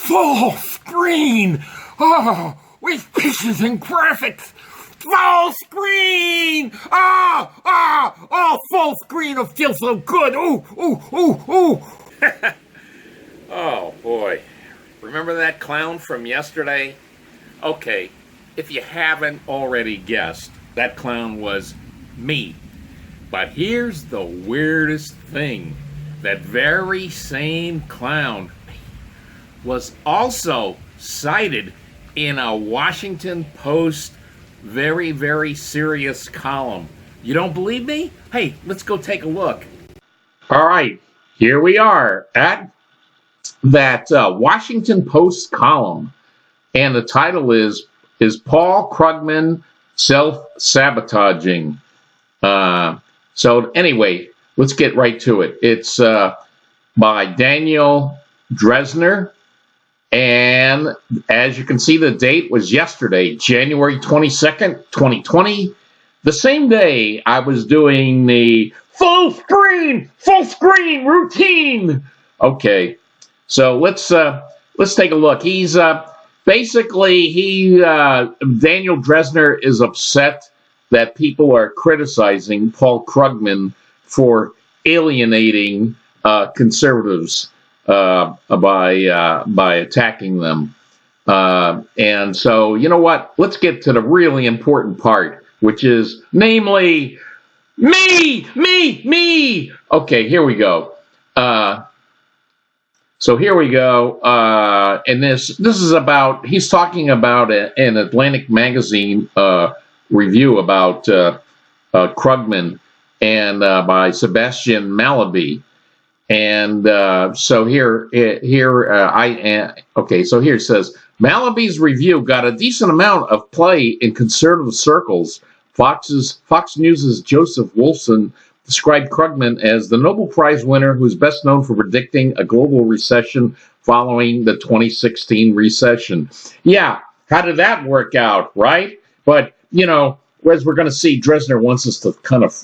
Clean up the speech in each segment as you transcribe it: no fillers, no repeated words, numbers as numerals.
full screen. Oh, with pictures and graphics. Full screen. Full screen. It feels so good. Ooh. Oh, boy. Remember that clown from yesterday? Okay, if you haven't already guessed, that clown was me. But here's the weirdest thing. That very same clown was also cited in a Washington Post very, very serious column. You don't believe me? Hey, let's go take a look. All right, here we are at that Washington Post column, and the title is Paul Krugman self-sabotaging? So anyway, let's get right to it. It's by Daniel Dresner, and as you can see, the date was yesterday, January 22nd, 2020. The same day I was doing the full screen routine. Okay, so let's take a look. He's basically Daniel Dresner is upset that people are criticizing Paul Krugman for alienating conservatives by attacking them. And so, you know what? Let's get to the really important part, which is, namely, me. Okay, here we go. So here we go. And this is about, he's talking about an Atlantic magazine review about Krugman and by Sebastian Mallaby. And so here it says, Mallaby's review got a decent amount of play in conservative circles. Fox News' Joseph Wolfson described Krugman as the Nobel Prize winner who's best known for predicting a global recession following the 2016 recession. Yeah, how did that work out, right? But, you know, as we're going to see, Dresner wants us to kind of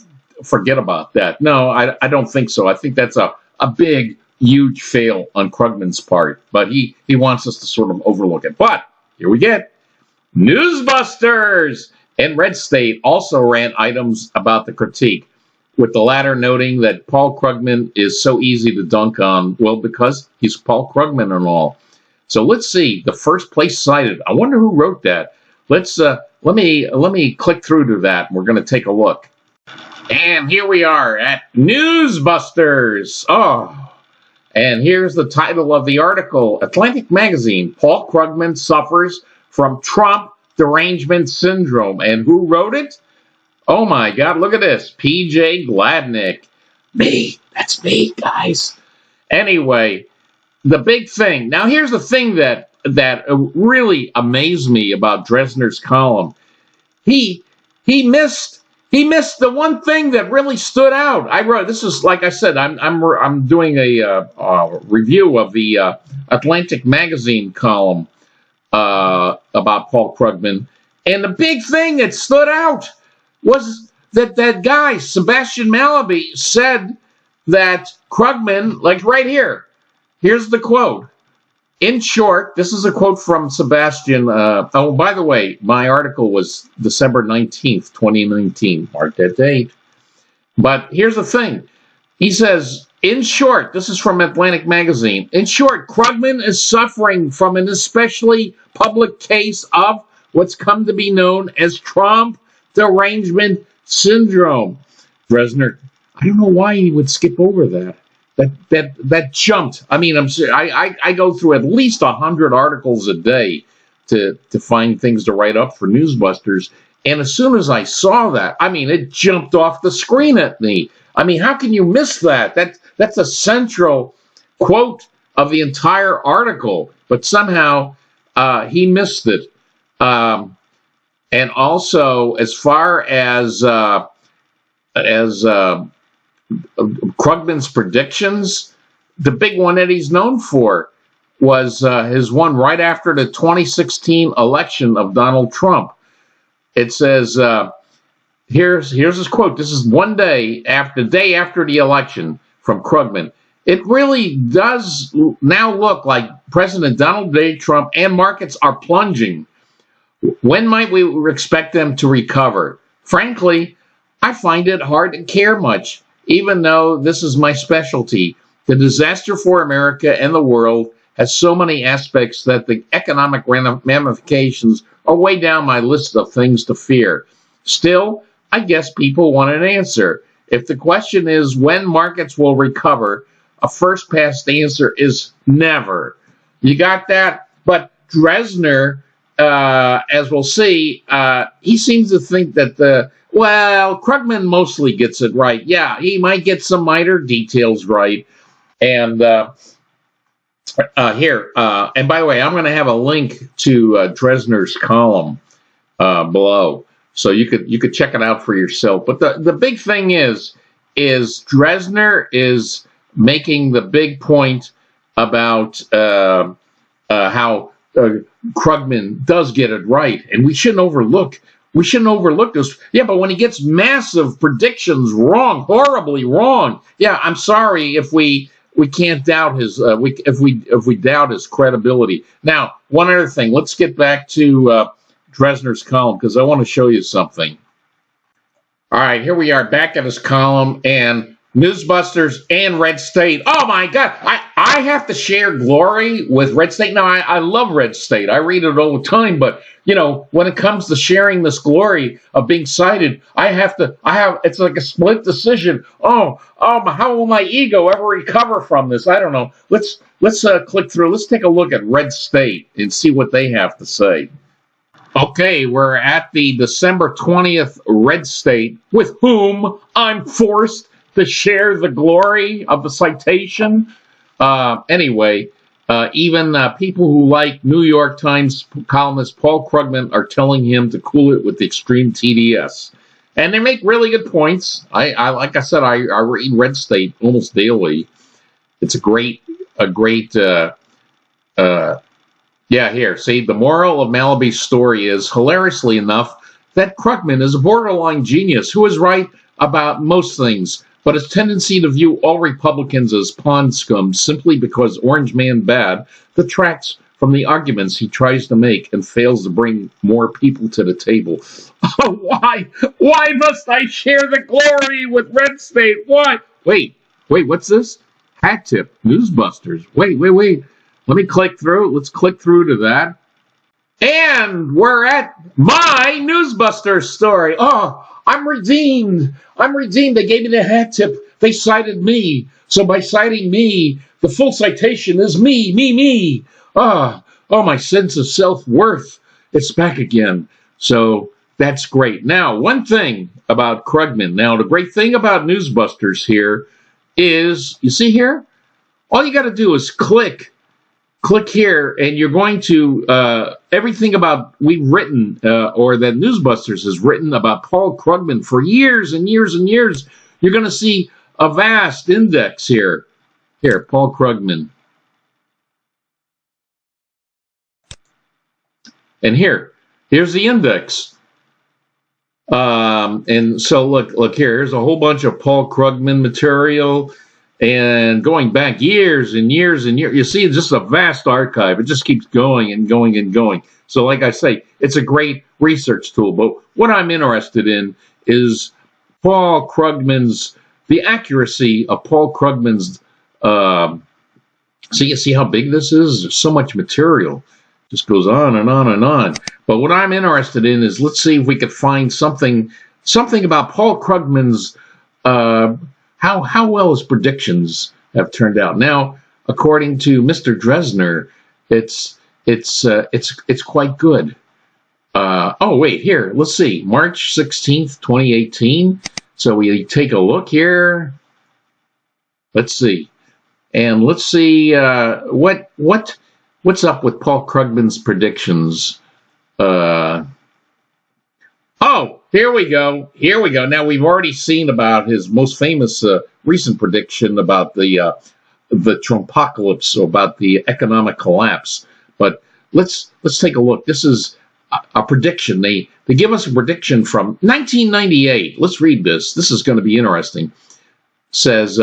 forget about that. No, I don't think so. I think that's a big, huge fail on Krugman's part, but he wants us to sort of overlook it. But here we get Newsbusters, and Red State also ran items about the critique, with the latter noting that Paul Krugman is so easy to dunk on, well, because he's Paul Krugman and all. So let's see, the first place cited. I wonder who wrote that. Let's let me click through to that, and we're going to take a look. And here we are at Newsbusters. Oh, and here's the title of the article. Atlantic Magazine, Paul Krugman suffers from Trump derangement syndrome. And who wrote it? Oh my God, look at this. P.J. Gladnick. Me. That's me, guys. Anyway, the big thing. Now, here's the thing that really amazed me about Dresner's column. He missed the one thing that really stood out. I wrote, this is, like I said, I'm doing a review of the Atlantic Magazine column about Paul Krugman, and the big thing that stood out was that guy Sebastian Mallaby said that Krugman, like right here. Here's the quote. In short, this is a quote from Sebastian. Oh, by the way, my article was December 19th, 2019. Mark that date. But here's the thing. He says, in short, this is from Atlantic Magazine. In short, Krugman is suffering from an especially public case of what's come to be known as Trump derangement syndrome. Dresner, I don't know why he would skip over that. That jumped. I mean, I go through at least 100 articles a day to find things to write up for Newsbusters. And as soon as I saw that, I mean, it jumped off the screen at me. I mean, how can you miss that? That's a central quote of the entire article, but somehow he missed it. And also, as far as Krugman's predictions, the big one that he's known for was his one right after the 2016 election of Donald Trump. It says, here's his quote. This is one day after the election from Krugman. it really does now look like President Donald J. Trump and markets are plunging. When might we expect them to recover? Frankly, I find it hard to care much, even though this is my specialty. The disaster for America and the world has so many aspects that the economic ramifications are way down my list of things to fear. Still, I guess people want an answer. If the question is when markets will recover, a first pass answer is never. You got that? But Dresner, as we'll see, he seems to think that Krugman mostly gets it right. Yeah, he might get some minor details right. And here, and by the way, I'm going to have a link to Dresner's column below, so you could check it out for yourself. But the big thing is Dresner is making the big point about how Krugman does get it right, and we shouldn't overlook this. Yeah, but when he gets massive predictions wrong, horribly wrong, yeah, I'm sorry if we can't doubt his if we doubt his credibility. Now, one other thing, let's get back to Dresner's column because I want to show you something. All right, here we are back at his column, and Newsbusters and Red State. Oh my God, I have to share glory with Red State. Now, I love Red State. I read it all the time, but when it comes to sharing this glory of being cited, it's like a split decision. Oh, how will my ego ever recover from this? I don't know. Let's click through. Let's take a look at Red State and see what they have to say. Okay, we're at the December 20th Red State, with whom I'm forced to share the glory of the citation. Anyway, even people who like New York Times columnist Paul Krugman are telling him to cool it with the extreme TDS. And they make really good points. I like I said, I read Red State almost daily. It's a great, here. See, the moral of Malaby's story is, hilariously enough, that Krugman is a borderline genius who is right about most things, but his tendency to view all Republicans as pond scum simply because Orange Man bad detracts from the arguments he tries to make and fails to bring more people to the table. Oh, why must I share the glory with Red State? Why? Wait, what's this? Hat tip, Newsbusters. Wait. Let me click through. Let's click through to that. And we're at my Newsbusters story. Oh, I'm redeemed. They gave me the hat tip. They cited me. So by citing me, the full citation is me. Oh, my sense of self-worth. It's back again. So that's great. Now, one thing about Krugman. Now, the great thing about Newsbusters here is, you see here? All you got to do is click here, and you're going to, everything about we've written, or that Newsbusters has written about Paul Krugman for years and years and years. You're going to see a vast index here. Here, Paul Krugman. And here's the index. And so look here, here's a whole bunch of Paul Krugman material. And going back years and years and years, you see just a vast archive. It just keeps going and going and going. So like I say, it's a great research tool. But what I'm interested in is the accuracy of Paul Krugman's, so you see how big this is? There's so much material. Just goes on and on and on. But what I'm interested in is, let's see if we could find something about Paul Krugman's, how well his predictions have turned out. Now, according to Mr. Dresner, it's quite good. Oh wait, here, let's see, March 16th, 2018. So we take a look here. Let's see, and let's see what's up with Paul Krugman's predictions. Oh, here we go. Now, we've already seen about his most famous recent prediction about the Trumpocalypse, about the economic collapse. But let's take a look. This is a prediction. They give us a prediction from 1998. Let's read this. This is going to be interesting. It says,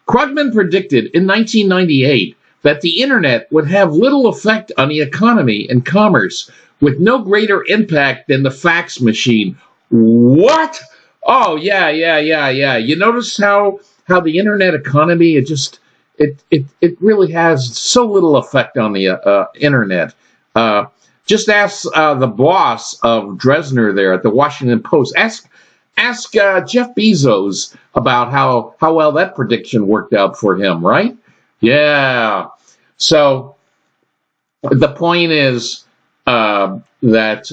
Krugman predicted in 1998 that the internet would have little effect on the economy and commerce, with no greater impact than the fax machine. What? Oh, yeah. You notice how the internet economy, it really has so little effect on the internet. Just ask the boss of Dresner there at the Washington Post. Ask Jeff Bezos about how well that prediction worked out for him, right? Yeah. So the point is that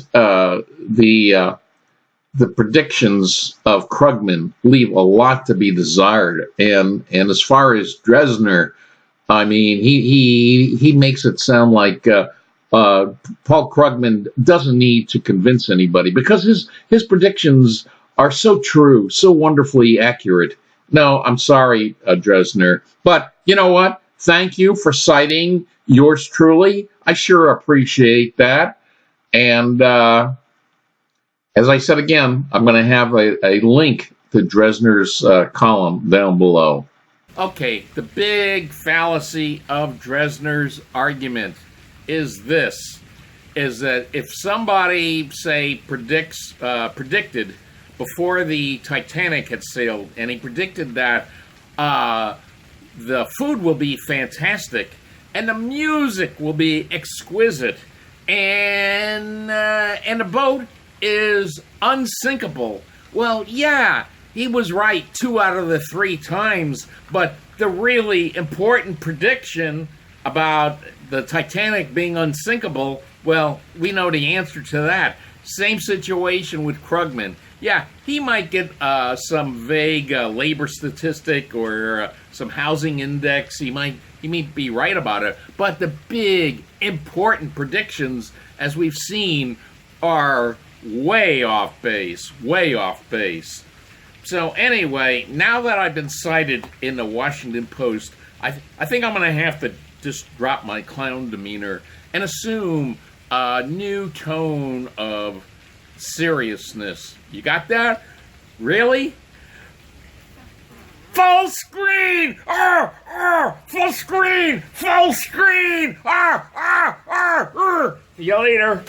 the predictions of Krugman leave a lot to be desired, and as far as Dresner, I mean, he makes it sound like Paul Krugman doesn't need to convince anybody because his predictions are so true, so wonderfully accurate. No, I'm sorry, Dresner, but you know what? Thank you for citing yours truly. I sure appreciate that. And as I said again, I'm going to have a link to Dresner's column down below. Okay, the big fallacy of Dresner's argument is that if somebody, say, predicted before the Titanic had sailed, and he predicted that the food will be fantastic, and the music will be exquisite, and the boat is unsinkable. Well, yeah, he was right 2 out of the 3 times, but the really important prediction about the Titanic being unsinkable, well, we know the answer to that. Same situation with Krugman. Yeah, he might get some vague labor statistic or some housing index. He might be right about it. But the big, important predictions, as we've seen, are way off base. So anyway, now that I've been cited in the Washington Post, I think I'm going to have to just drop my clown demeanor and assume a new tone of seriousness. You got that? Really? Full screen! Full screen! See you later.